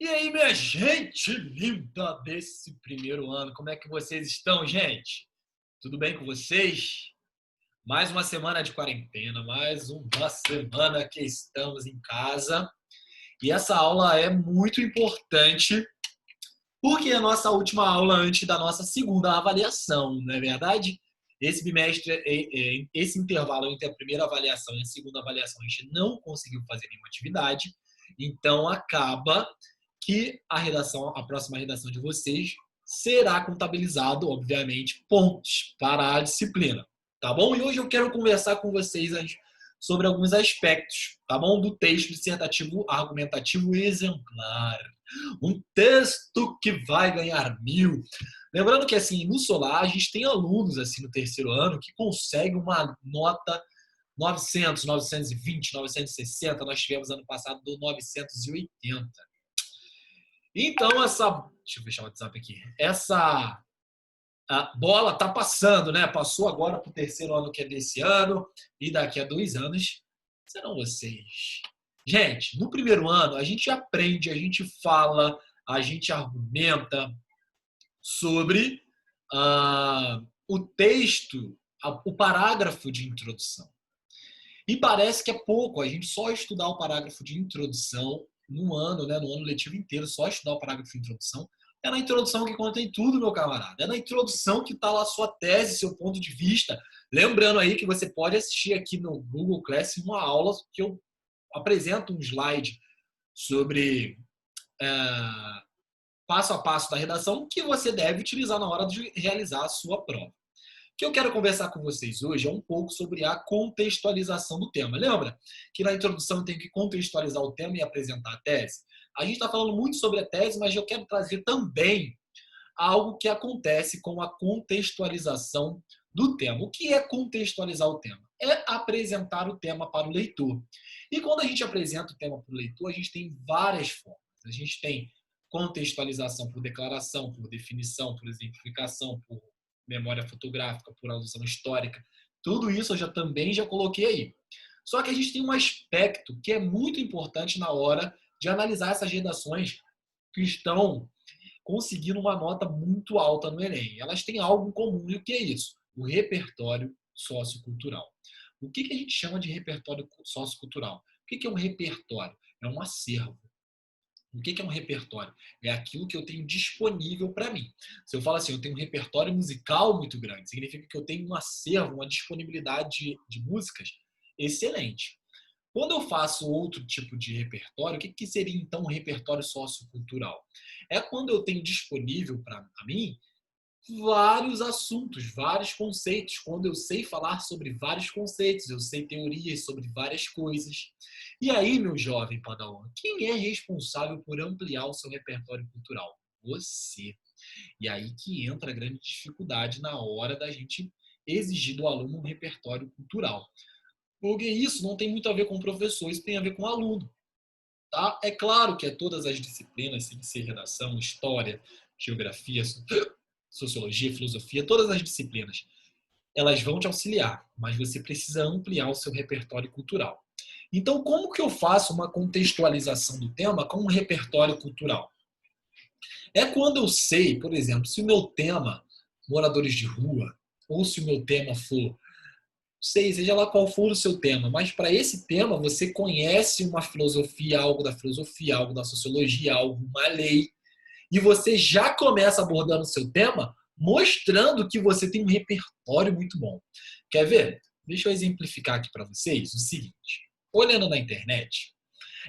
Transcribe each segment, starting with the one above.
E aí, minha gente linda desse primeiro ano, como é que vocês estão, gente? Tudo bem com vocês? Mais uma semana de quarentena, mais uma semana que estamos em casa. E essa aula é muito importante, porque é a nossa última aula antes da nossa segunda avaliação, não é verdade? Esse bimestre, esse intervalo entre a primeira avaliação e a segunda avaliação, a gente não conseguiu fazer nenhuma atividade, então acaba que a próxima redação de vocês será contabilizado, obviamente, pontos para a disciplina, tá bom? E hoje eu quero conversar com vocês sobre alguns aspectos, tá bom? Do texto dissertativo argumentativo exemplar. Um texto que vai ganhar 1000. Lembrando que, assim, no Solar, a gente tem alunos, assim, no terceiro ano que conseguem uma nota 900, 920, 960. Nós tivemos ano passado do 980. Então, deixa eu fechar o WhatsApp aqui. Essa a bola tá passando, né? Passou agora para o terceiro ano que é desse ano e daqui a 2 anos serão vocês. Gente, no primeiro ano a gente aprende, a gente fala, a gente argumenta sobre o texto, o parágrafo de introdução. E parece que é pouco a gente só estudar o parágrafo de introdução no ano, né, no ano letivo inteiro, só estudar o parágrafo de introdução. É na introdução que contém tudo, meu camarada. É na introdução que está lá a sua tese, seu ponto de vista. Lembrando aí que você pode assistir aqui no Google Classroom uma aula que eu apresento um slide sobre passo a passo da redação que você deve utilizar na hora de realizar a sua prova. O que eu quero conversar com vocês hoje é um pouco sobre a contextualização do tema. Lembra que na introdução eu tenho que contextualizar o tema e apresentar a tese? A gente está falando muito sobre a tese, mas eu quero trazer também algo que acontece com a contextualização do tema. O que é contextualizar o tema? É apresentar o tema para o leitor. E quando a gente apresenta o tema para o leitor, a gente tem várias formas. A gente tem contextualização por declaração, por definição, por exemplificação, por memória fotográfica, por alusão histórica. Tudo isso eu também já coloquei aí. Só que a gente tem um aspecto que é muito importante na hora de analisar essas redações que estão conseguindo uma nota muito alta no Enem. Elas têm algo em comum. E o que é isso? O repertório sociocultural. O que a gente chama de repertório sociocultural? O que é um repertório? É um acervo. O que é um repertório? É aquilo que eu tenho disponível para mim. Se eu falo assim, eu tenho um repertório musical muito grande, significa que eu tenho um acervo, uma disponibilidade de músicas excelente. Quando eu faço outro tipo de repertório, o que seria então um repertório sociocultural? É quando eu tenho disponível para mim vários assuntos, vários conceitos. Quando eu sei falar sobre vários conceitos, eu sei teorias sobre várias coisas. E aí, meu jovem padawan, quem é responsável por ampliar o seu repertório cultural? Você. E aí que entra a grande dificuldade na hora da gente exigir do aluno um repertório cultural. Porque isso não tem muito a ver com o professor, isso tem a ver com o aluno. Tá? É claro que todas as disciplinas, sem ser redação, história, geografia, sociologia, filosofia, todas as disciplinas, elas vão te auxiliar, mas você precisa ampliar o seu repertório cultural. Então, como que eu faço uma contextualização do tema com um repertório cultural? É quando eu sei, por exemplo, se o meu tema, moradores de rua, ou se o meu tema for, sei, seja lá qual for o seu tema, mas para esse tema você conhece uma filosofia, algo da sociologia, algo, uma lei, e você já começa abordando o seu tema mostrando que você tem um repertório muito bom. Quer ver? Deixa eu exemplificar aqui para vocês o seguinte. Olhando na internet,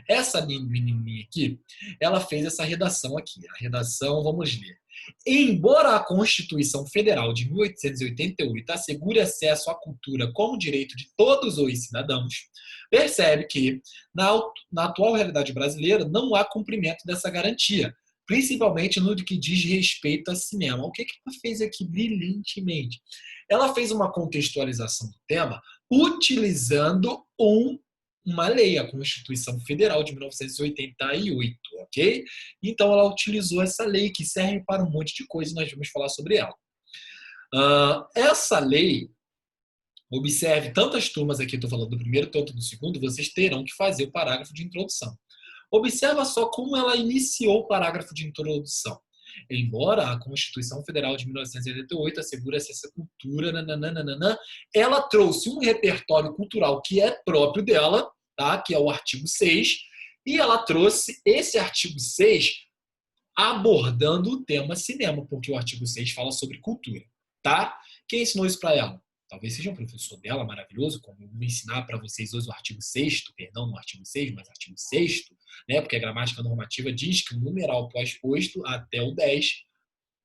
essa menininha aqui, ela fez essa redação aqui. A redação, vamos ler. Embora a Constituição Federal de 1888 assegure acesso à cultura como direito de todos os cidadãos, percebe que, na atual realidade brasileira, não há cumprimento dessa garantia, principalmente no que diz respeito a cinema. O que ela fez aqui brilhantemente? Ela fez uma contextualização do tema utilizando uma lei, a Constituição Federal de 1988, ok? Então ela utilizou essa lei que serve para um monte de coisa e nós vamos falar sobre ela. Essa lei, observe, tantas turmas aqui, estou falando do primeiro tanto do segundo, vocês terão que fazer o parágrafo de introdução. Observa só como ela iniciou o parágrafo de introdução. Embora a Constituição Federal de 1988 assegure essa cultura, nananana, ela trouxe um repertório cultural que é próprio dela, tá? Que é o artigo 6, e ela trouxe esse artigo 6 abordando o tema cinema, porque o artigo 6 fala sobre cultura, tá? Quem ensinou isso para ela? Talvez seja um professor dela, maravilhoso, como eu vou ensinar para vocês hoje o artigo 6º, perdão, no artigo 6, mas artigo 6º, né? Porque a gramática normativa diz que o numeral pós-posto até o 10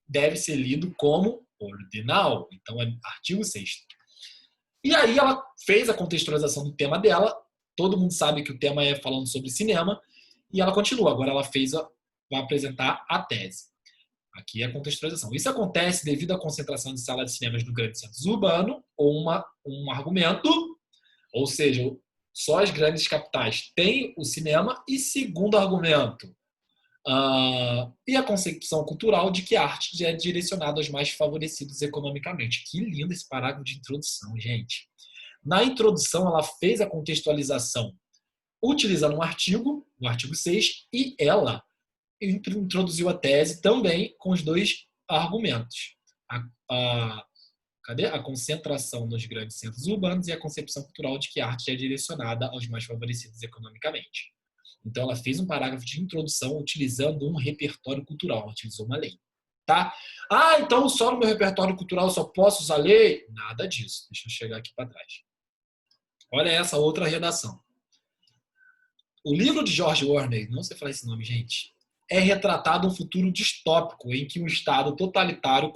deve ser lido como ordinal. Então, é artigo 6º. E aí ela fez a contextualização do tema dela, todo mundo sabe que o tema é falando sobre cinema, e ela continua. Agora ela vai apresentar a tese. Aqui é a contextualização. Isso acontece devido à concentração de salas de cinemas no grande centro urbano, ou um argumento, ou seja, só as grandes capitais têm o cinema, e segundo argumento, e a concepção cultural de que a arte é direcionada aos mais favorecidos economicamente. Que lindo esse parágrafo de introdução, gente. Na introdução, ela fez a contextualização utilizando um artigo, o artigo 6, e ela introduziu a tese também com os dois argumentos. Cadê? A concentração nos grandes centros urbanos e a concepção cultural de que a arte é direcionada aos mais favorecidos economicamente. Então, ela fez um parágrafo de introdução utilizando um repertório cultural, ela utilizou uma lei. Tá? Então só no meu repertório cultural eu só posso usar lei? Nada disso. Deixa eu chegar aqui para trás. Olha essa outra redação. O livro de George Orwell, não sei falar esse nome, gente, é retratado um futuro distópico em que um Estado totalitário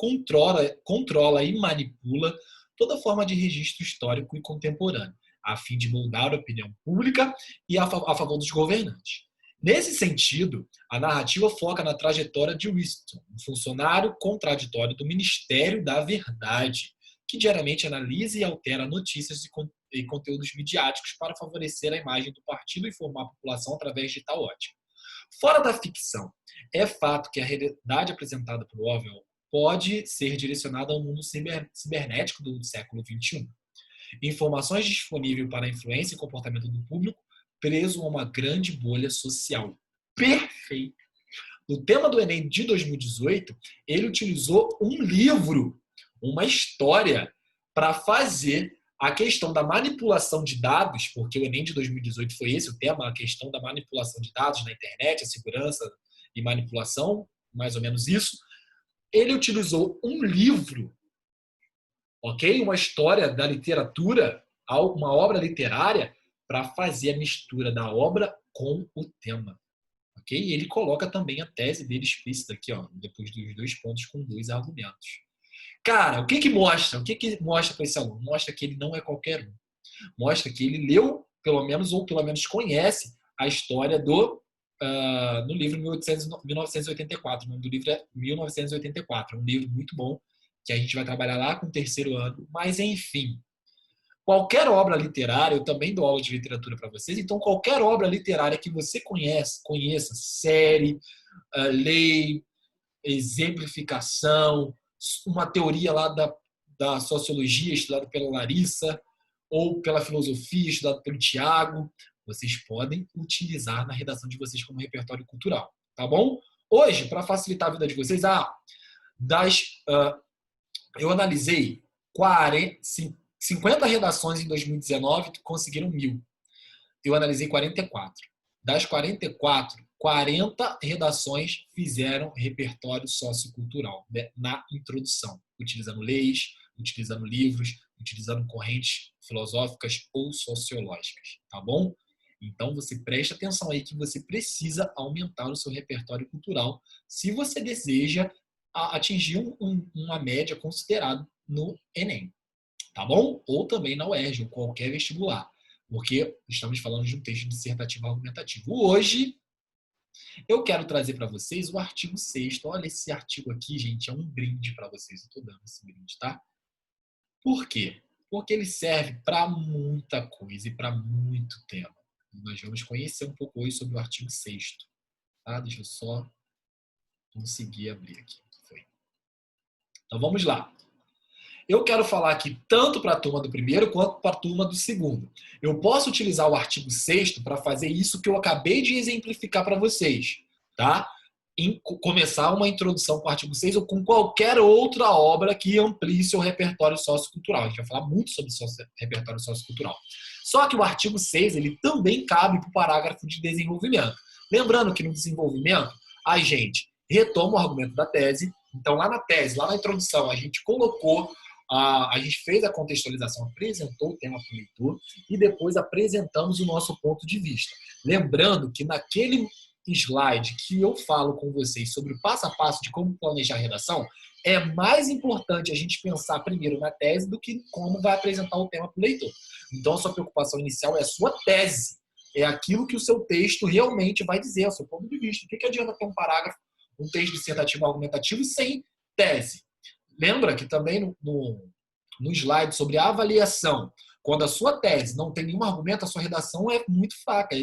controla e manipula toda forma de registro histórico e contemporâneo, a fim de moldar a opinião pública e a favor dos governantes. Nesse sentido, a narrativa foca na trajetória de Winston, um funcionário contraditório do Ministério da Verdade, que diariamente analisa e altera notícias e conteúdos midiáticos para favorecer a imagem do partido e informar a população através de tal ótica. Fora da ficção, é fato que a realidade apresentada por Orwell pode ser direcionada ao mundo cibernético do século XXI. Informações disponíveis para a influência e comportamento do público preso a uma grande bolha social. Perfeito! No tema do Enem de 2018, ele utilizou um livro, uma história, para fazer a questão da manipulação de dados, porque o Enem de 2018 foi esse o tema, a questão da manipulação de dados na internet, a segurança e manipulação, mais ou menos isso. Ele utilizou um livro, ok? Uma história da literatura, uma obra literária, para fazer a mistura da obra com o tema. Ok? E ele coloca também a tese dele explícita aqui, ó, depois dos 2 pontos com 2 argumentos. Cara, o que mostra? O que mostra para esse aluno? Mostra que ele não é qualquer um. Mostra que ele leu, pelo menos, ou pelo menos conhece a história no livro 1984. O nome do livro é 1984. É um livro muito bom, que a gente vai trabalhar lá com o 3º ano. Mas, enfim, qualquer obra literária, eu também dou aula de literatura para vocês, então qualquer obra literária que você conheça, série, lei, exemplificação, uma teoria lá da sociologia estudada pela Larissa, ou pela filosofia estudada pelo Tiago, vocês podem utilizar na redação de vocês como repertório cultural, tá bom? Hoje, para facilitar a vida de vocês, eu analisei 50 redações em 2019 que conseguiram 1.000. Eu analisei 44. Das 44, 40 redações fizeram repertório sociocultural, né, na introdução, utilizando leis, utilizando livros, utilizando correntes filosóficas ou sociológicas, tá bom? Então, você preste atenção aí que você precisa aumentar o seu repertório cultural se você deseja atingir uma média considerada no Enem, tá bom? Ou também na UERJ, ou qualquer vestibular, porque estamos falando de um texto dissertativo argumentativo. Hoje, eu quero trazer para vocês o artigo 6º. Olha, esse artigo aqui, gente, é um brinde para vocês. Eu estou dando esse brinde, tá? Por quê? Porque ele serve para muita coisa e para muito tema. Nós vamos conhecer um pouco hoje sobre o artigo 6º. Tá? Deixa eu só conseguir abrir aqui. Foi. Então, vamos lá. Eu quero falar aqui tanto para a turma do primeiro quanto para a turma do segundo. Eu posso utilizar o artigo 6º para fazer isso que eu acabei de exemplificar para vocês, tá? Começar uma introdução com o artigo 6 ou com qualquer outra obra que amplie seu repertório sociocultural. A gente vai falar muito sobre repertório sociocultural. Só que o artigo 6 ele também cabe para o parágrafo de desenvolvimento. Lembrando que no desenvolvimento, a gente retoma o argumento da tese. Então, lá na tese, lá na introdução, a gente colocou, a gente fez a contextualização, apresentou o tema para o leitor e depois apresentamos o nosso ponto de vista. Lembrando que naquele slide que eu falo com vocês sobre o passo a passo de como planejar a redação, é mais importante a gente pensar primeiro na tese do que como vai apresentar o tema para o leitor. Então, a sua preocupação inicial é a sua tese. É aquilo que o seu texto realmente vai dizer, é o seu ponto de vista. O que adianta ter um parágrafo, um texto dissertativo argumentativo sem tese? Lembra que também no slide sobre a avaliação, quando a sua tese não tem nenhum argumento, a sua redação é muito fraca, é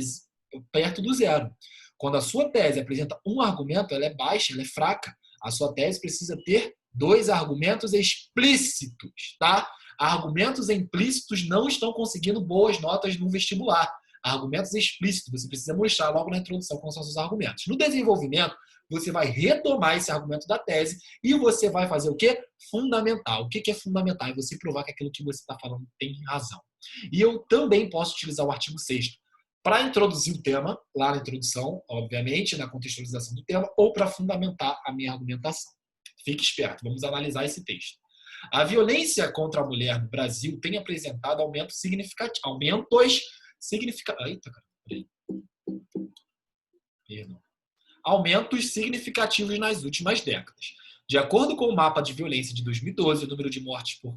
perto do zero. Quando a sua tese apresenta um argumento, ela é baixa, ela é fraca. A sua tese precisa ter 2 argumentos explícitos, tá? Argumentos implícitos não estão conseguindo boas notas no vestibular. Argumentos explícitos, você precisa mostrar logo na introdução quais são os seus argumentos. No desenvolvimento, você vai retomar esse argumento da tese e você vai fazer o quê? Fundamentar. O que é fundamentar? É você provar que aquilo que você está falando tem razão. E eu também posso utilizar o artigo 6º para introduzir o tema, lá na introdução, obviamente, na contextualização do tema, ou para fundamentar a minha argumentação. Fique esperto, vamos analisar esse texto. A violência contra a mulher no Brasil tem apresentado aumentos significativos. Eita, cara, peraí. Perdão. Aumentos significativos nas últimas décadas. De acordo com o mapa de violência de 2012, o número de mortes por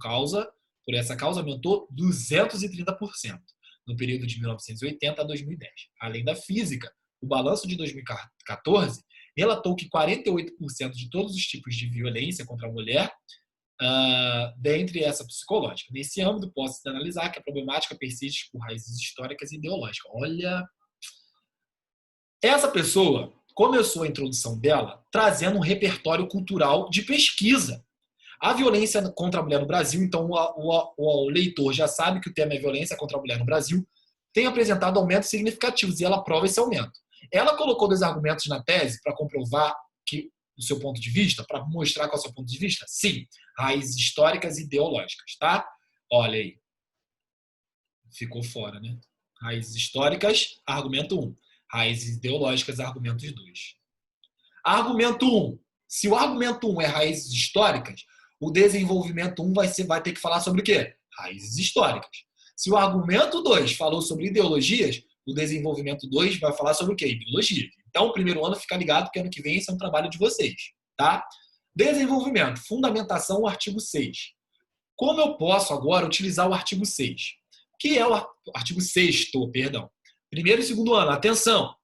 essa causa aumentou 230%. No período de 1980 a 2010. Além da física, o balanço de 2014 relatou que 48% de todos os tipos de violência contra a mulher, dentre essa psicológica. Nesse âmbito, posso analisar que a problemática persiste por raízes históricas e ideológicas. Olha, essa pessoa começou a introdução dela trazendo um repertório cultural de pesquisa. A violência contra a mulher no Brasil, então o leitor já sabe que o tema é violência contra a mulher no Brasil, tem apresentado aumentos significativos e ela prova esse aumento. Ela colocou 2 argumentos na tese para comprovar que o seu ponto de vista, para mostrar qual é o seu ponto de vista? Sim, raízes históricas e ideológicas, tá? Olha aí. Ficou fora, né? Raízes históricas, argumento 1. Raízes ideológicas, argumentos 2. Argumento 1. Se o argumento 1 é raízes históricas, o desenvolvimento 1 vai ter que falar sobre o quê? Raízes históricas. Se o argumento 2 falou sobre ideologias, o desenvolvimento 2 vai falar sobre o quê? Ideologia. Então, o primeiro ano fica ligado que ano que vem esse é um trabalho de vocês, tá? Desenvolvimento, fundamentação, o artigo 6. Como eu posso agora utilizar o artigo 6? Que é o artigo 6º, perdão. Primeiro e segundo ano, atenção.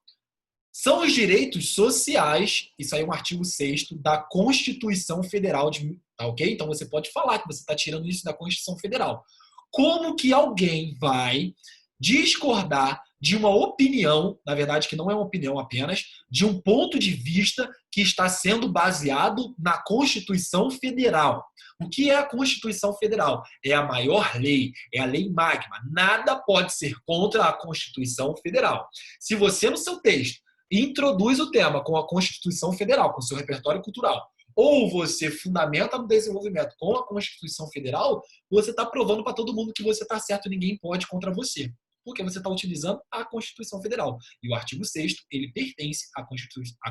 São os direitos sociais, isso aí é um artigo 6º da Constituição Federal, tá ok? Então você pode falar que você está tirando isso da Constituição Federal. Como que alguém vai discordar de uma opinião, na verdade que não é uma opinião apenas, de um ponto de vista que está sendo baseado na Constituição Federal? O que é a Constituição Federal? É a maior lei, é a lei magma. Nada pode ser contra a Constituição Federal. Se você, no seu texto, introduz o tema com a Constituição Federal, com o seu repertório cultural, ou você fundamenta no desenvolvimento com a Constituição Federal, você está provando para todo mundo que você está certo e ninguém pode contra você. Porque você está utilizando a Constituição Federal. E o artigo 6º, ele pertence à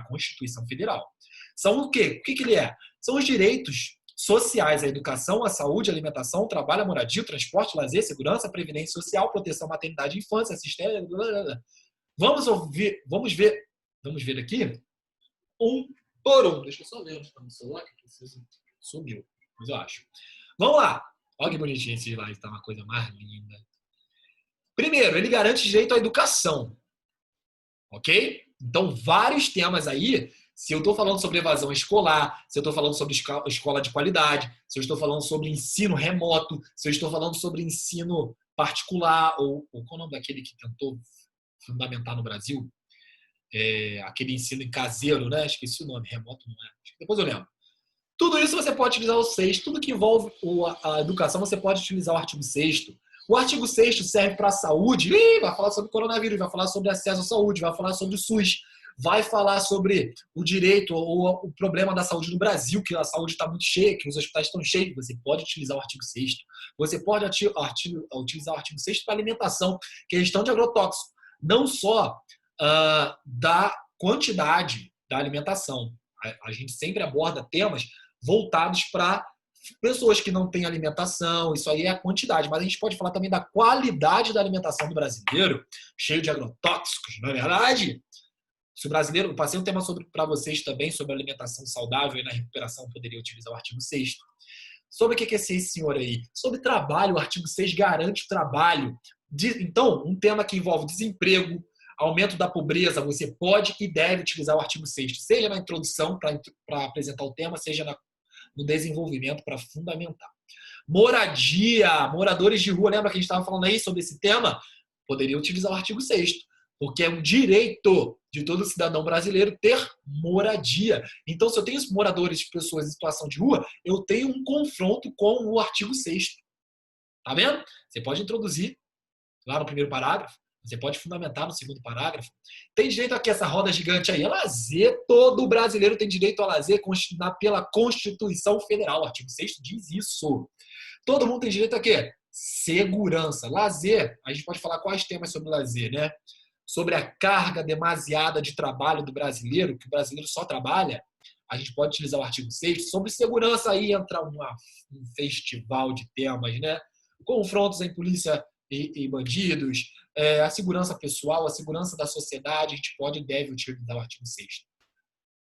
Constituição Federal. São o quê? O que ele é? São os direitos sociais, a educação, a saúde, a alimentação, o trabalho, a moradia, o transporte, lazer, segurança, previdência social, proteção, maternidade, infância, assistência... Vamos ver aqui um por um. Deixa eu só ver onde está no celular, que sumiu, mas eu acho. Vamos lá. Olha que bonitinho esse slide, está uma coisa mais linda. Primeiro, ele garante direito à educação. Ok? Então, vários temas aí, se eu estou falando sobre evasão escolar, se eu estou falando sobre escola de qualidade, se eu estou falando sobre ensino remoto, se eu estou falando sobre ensino particular, ou qual é o nome daquele que tentou fundamentar no Brasil? Aquele ensino caseiro, né? Esqueci o nome, remoto não é. Depois eu lembro. Tudo isso você pode utilizar o 6º, tudo que envolve a educação você pode utilizar o artigo 6º. O artigo 6º serve para a saúde, vai falar sobre coronavírus, vai falar sobre acesso à saúde, vai falar sobre o SUS, vai falar sobre o direito ou o problema da saúde no Brasil, que a saúde está muito cheia, que os hospitais estão cheios. Você pode utilizar o artigo 6º. Você pode utilizar o artigo 6º para alimentação, questão de agrotóxico, não só da quantidade da alimentação. A gente sempre aborda temas voltados para pessoas que não têm alimentação, isso aí é a quantidade, mas a gente pode falar também da qualidade da alimentação do brasileiro, cheio de agrotóxicos, não é verdade? Se o brasileiro, eu passei um tema para vocês também sobre alimentação saudável e na recuperação poderia utilizar o artigo 6º. Sobre o que é esse senhor aí? Sobre trabalho, o artigo 6 garante o trabalho. Então, um tema que envolve desemprego, aumento da pobreza, você pode e deve utilizar o artigo 6º, seja na introdução para apresentar o tema, seja no desenvolvimento para fundamentar. Moradia, moradores de rua, lembra que a gente estava falando aí sobre esse tema? Poderia utilizar o artigo 6º, porque é um direito de todo cidadão brasileiro ter moradia. Então, se eu tenho moradores de pessoas em situação de rua, eu tenho um confronto com o artigo 6º. Tá vendo? Você pode introduzir lá no primeiro parágrafo, você pode fundamentar no segundo parágrafo. Tem direito aqui, essa roda gigante aí, é lazer. Todo brasileiro tem direito a lazer pela Constituição Federal. O artigo 6º diz isso. Todo mundo tem direito a quê? Segurança. Lazer, a gente pode falar quais temas sobre lazer, né? Sobre a carga demasiada de trabalho do brasileiro, que o brasileiro só trabalha, a gente pode utilizar o artigo 6º. Sobre segurança, aí entra um festival de temas, né? Confrontos em polícia e bandidos, a segurança pessoal, a segurança da sociedade, a gente pode e deve utilizar o artigo 6º.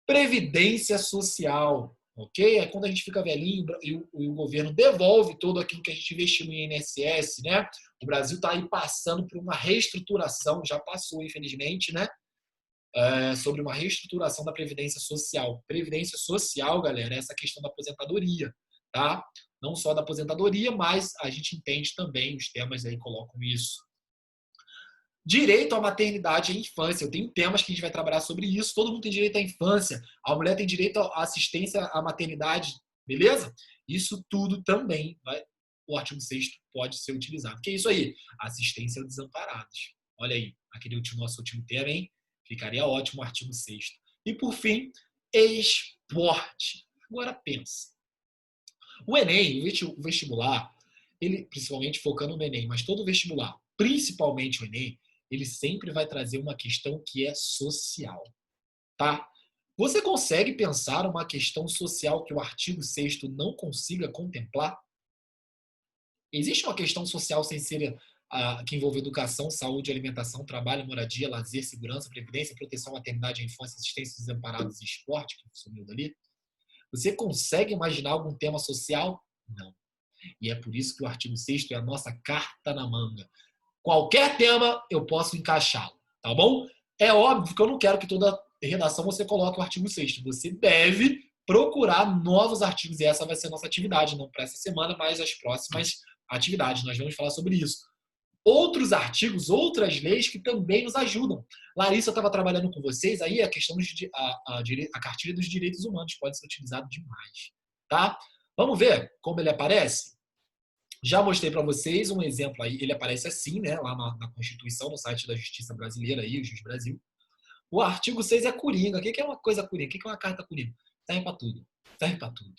Previdência social, ok? É quando a gente fica velhinho e o governo devolve todo aquilo que a gente investiu no INSS, né? O Brasil está aí passando por uma reestruturação, já passou, infelizmente, né? Sobre uma reestruturação da Previdência Social. Previdência Social, galera, é essa questão da aposentadoria, tá? Não só da aposentadoria, mas a gente entende também, os temas aí colocam isso. Direito à maternidade e à infância. Eu tenho temas que a gente vai trabalhar sobre isso. Todo mundo tem direito à infância. A mulher tem direito à assistência à maternidade, beleza? Isso tudo também, o artigo 6º pode ser utilizado. Que é isso aí? Assistência aos desamparados. Olha aí, aquele nosso último tema, hein? Ficaria ótimo o artigo 6º. E, por fim, esporte. Agora pensa. O Enem, o vestibular, ele, principalmente focando no Enem, mas todo vestibular, principalmente o Enem, ele sempre vai trazer uma questão que é social, tá? Você consegue pensar uma questão social que o artigo 6º não consiga contemplar? Existe uma questão social sem ser que envolve educação, saúde, alimentação, trabalho, moradia, lazer, segurança, previdência, proteção, maternidade, infância, assistência aos desamparados e esporte, que sumiu dali? Você consegue imaginar algum tema social? Não. E é por isso que o artigo 6º é a nossa carta na manga. Qualquer tema eu posso encaixá-lo, tá bom? É óbvio que eu não quero que toda redação você coloque o artigo 6º. Você deve procurar novos artigos e essa vai ser a nossa atividade, não para essa semana, mas as próximas atividades. Nós vamos falar sobre isso. Outros artigos, outras leis que também nos ajudam. Larissa estava trabalhando com vocês, aí a questão a cartilha dos direitos humanos pode ser utilizado demais, tá? Vamos ver como ele aparece? Já mostrei para vocês um exemplo aí, ele aparece assim, né, lá na Constituição, no site da Justiça Brasileira, aí, o Juiz Brasil. O artigo 6 é coringa. O que é uma coisa coringa? O que é uma carta coringa? Serve para tudo. Serve para tudo.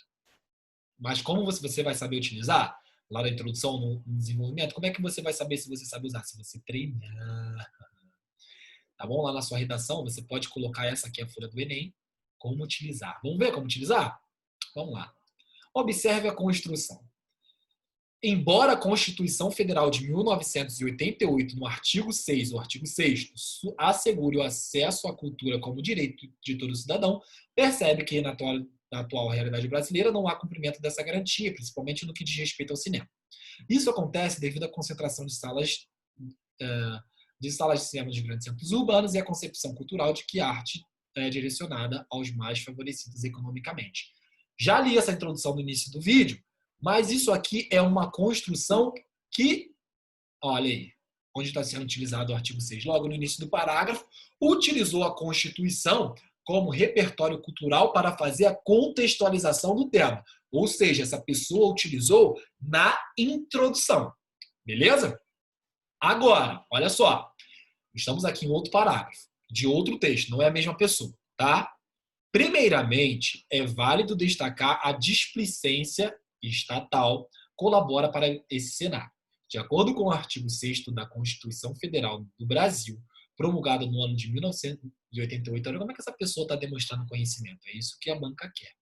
Mas como você vai saber utilizar? Lá na introdução, no desenvolvimento, como é que você vai saber se você sabe usar? Se você treinar. Tá bom? Lá na sua redação, você pode colocar essa aqui, a folha do Enem, como utilizar. Vamos ver como utilizar? Vamos lá. Observe a construção. Embora a Constituição Federal de 1988, no artigo 6, o artigo 6º, assegure o acesso à cultura como direito de todo cidadão, percebe que na atual realidade brasileira não há cumprimento dessa garantia, principalmente no que diz respeito ao cinema. Isso acontece devido à concentração de salas de cinema nos grandes centros urbanos e a concepção cultural de que a arte é direcionada aos mais favorecidos economicamente. Já li essa introdução no início do vídeo, mas isso aqui é uma construção que, olha aí, onde está sendo utilizado o artigo 6, logo no início do parágrafo, utilizou a Constituição como repertório cultural para fazer a contextualização do tema. Ou seja, essa pessoa utilizou na introdução. Beleza? Agora, olha só. Estamos aqui em outro parágrafo, de outro texto, não é a mesma pessoa, tá? Primeiramente, é válido destacar a displicência estatal colabora para esse cenário. De acordo com o artigo 6º da Constituição Federal do Brasil, promulgado no ano de 1988, olha como é que essa pessoa está demonstrando conhecimento. É isso que a banca quer.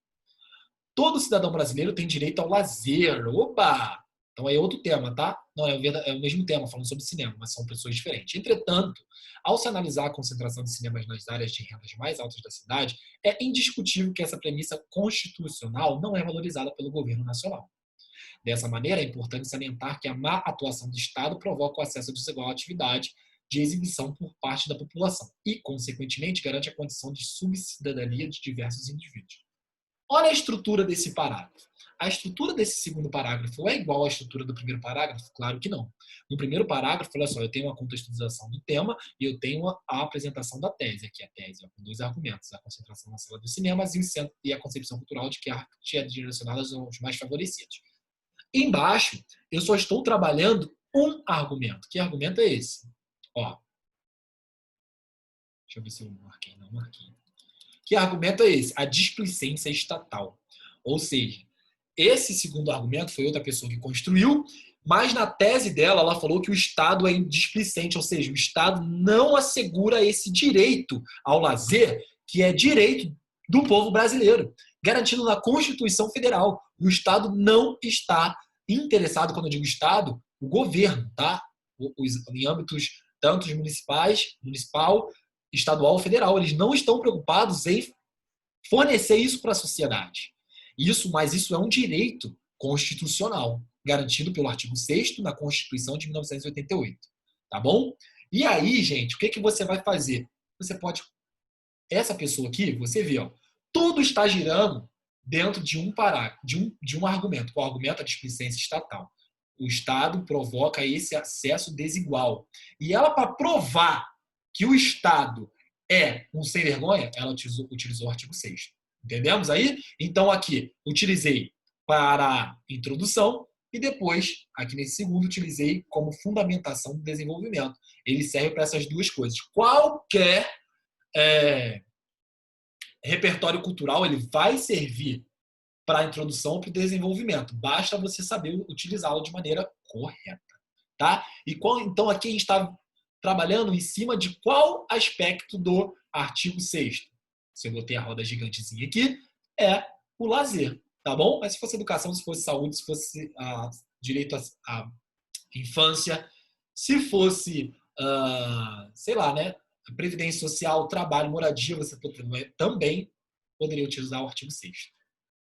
Todo cidadão brasileiro tem direito ao lazer. Opa! Então é outro tema, tá? Não, é o mesmo tema, falando sobre cinema, mas são pessoas diferentes. Entretanto, ao se analisar a concentração de cinemas nas áreas de rendas mais altas da cidade, é indiscutível que essa premissa constitucional não é valorizada pelo governo nacional. Dessa maneira, é importante salientar que a má atuação do Estado provoca o acesso desigual à atividade de exibição por parte da população e, consequentemente, garante a condição de subcidadania de diversos indivíduos. Olha a estrutura desse parágrafo. A estrutura desse segundo parágrafo é igual à estrutura do primeiro parágrafo? Claro que não. No primeiro parágrafo, olha só, eu tenho a contextualização do tema e eu tenho a apresentação da tese. Aqui a tese, com dois argumentos, a concentração na sala dos cinemas e a concepção cultural de que a arte é direcionada aos mais favorecidos. Embaixo, eu só estou trabalhando um argumento. Que argumento é esse? Ó, deixa eu ver se eu marquei. Não marquei. Que argumento é esse? A displicência estatal. Ou seja, esse segundo argumento foi outra pessoa que construiu, mas na tese dela, ela falou que o Estado é displicente, ou seja, o Estado não assegura esse direito ao lazer, que é direito do povo brasileiro, garantido na Constituição Federal. O Estado não está interessado, quando eu digo Estado, o governo, tá? Em âmbitos tanto municipal, estadual, federal, eles não estão preocupados em fornecer isso para a sociedade. Mas isso é um direito constitucional, garantido pelo artigo 6º da Constituição de 1988. Tá bom? E aí, gente, o que você vai fazer? Você pode... Essa pessoa aqui, você vê, ó, tudo está girando dentro de um parágrafo, de um argumento, o argumento da displicência estatal. O Estado provoca esse acesso desigual. E ela, para provar que o Estado é um sem vergonha, ela utilizou o artigo 6º. Entendemos aí? Então, aqui, utilizei para a introdução e depois, aqui nesse segundo, utilizei como fundamentação do desenvolvimento. Ele serve para essas duas coisas. Qualquer repertório cultural, ele vai servir para a introdução ou para o desenvolvimento. Basta você saber utilizá-lo de maneira correta. Tá? Então, aqui a gente está trabalhando em cima de qual aspecto do artigo 6º? Se eu botei a roda gigantezinha aqui, é o lazer, tá bom? Mas se fosse educação, se fosse saúde, se fosse direito à infância, se fosse, sei lá, né? Previdência social, trabalho, moradia, você também poderia utilizar o artigo 6º.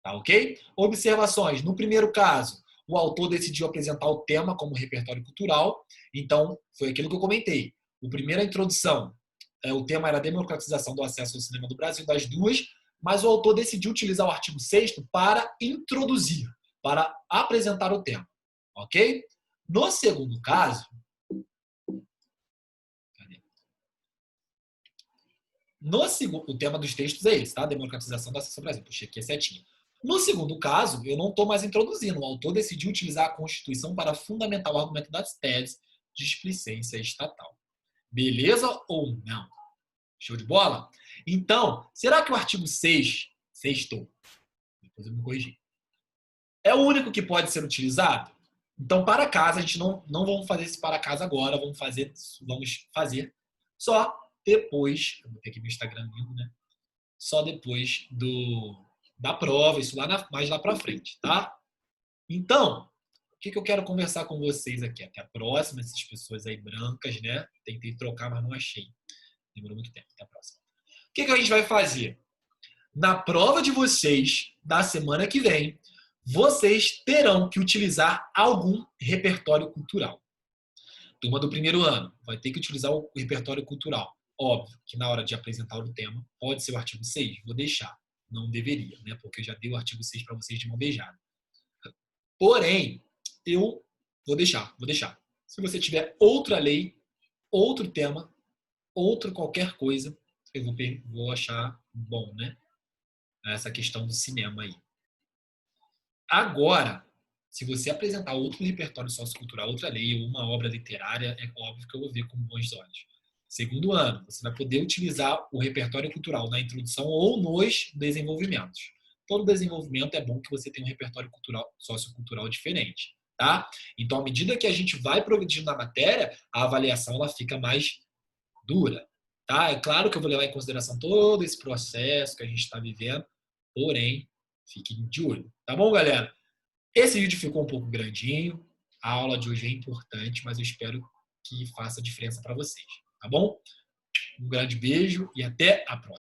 Tá ok? Observações. No primeiro caso, o autor decidiu apresentar o tema como repertório cultural. Então, foi aquilo que eu comentei. A primeira introdução, o tema era a democratização do acesso ao cinema do Brasil, das duas, mas o autor decidiu utilizar o artigo 6º para introduzir, para apresentar o tema. Ok? No segundo caso, o tema dos textos é esse, tá? Democratização do acesso ao Brasil. Puxei aqui a setinha. No segundo caso, eu não estou mais introduzindo. O autor decidiu utilizar a Constituição para fundamentar o argumento das teses de displicência estatal. Beleza ou não? Show de bola? Então, será que o artigo 6º, depois eu me corrigi, é o único que pode ser utilizado? Então, para casa, a gente não vamos fazer esse para casa agora, vamos fazer só depois, eu vou ter aqui meu Instagram lindo, né? Só depois da prova, isso mais lá para frente, tá? Então, o que eu quero conversar com vocês aqui? Até a próxima, essas pessoas aí brancas, né? Tentei trocar, mas não achei. Demorou muito tempo. Até a próxima. O que a gente vai fazer? Na prova de vocês, da semana que vem, vocês terão que utilizar algum repertório cultural. Turma do primeiro ano vai ter que utilizar o repertório cultural. Óbvio que na hora de apresentar o tema, pode ser o artigo 6, vou deixar. Não deveria, né? Porque eu já dei o artigo 6 para vocês de mão beijada. Porém, eu vou deixar. Se você tiver outra lei, outro tema, outra qualquer coisa, eu vou achar bom, né? Essa questão do cinema aí. Agora, se você apresentar outro repertório sociocultural, outra lei ou uma obra literária, é óbvio que eu vou ver com bons olhos. Segundo ano, você vai poder utilizar o repertório cultural na introdução ou nos desenvolvimentos. Todo desenvolvimento é bom que você tenha um repertório cultural, sociocultural diferente, tá? Então, à medida que a gente vai progredindo na matéria, a avaliação ela fica mais dura, tá? É claro que eu vou levar em consideração todo esse processo que a gente está vivendo, porém, fiquem de olho, tá bom, galera? Esse vídeo ficou um pouco grandinho, a aula de hoje é importante, mas eu espero que faça diferença para vocês, tá bom? Um grande beijo e até a próxima.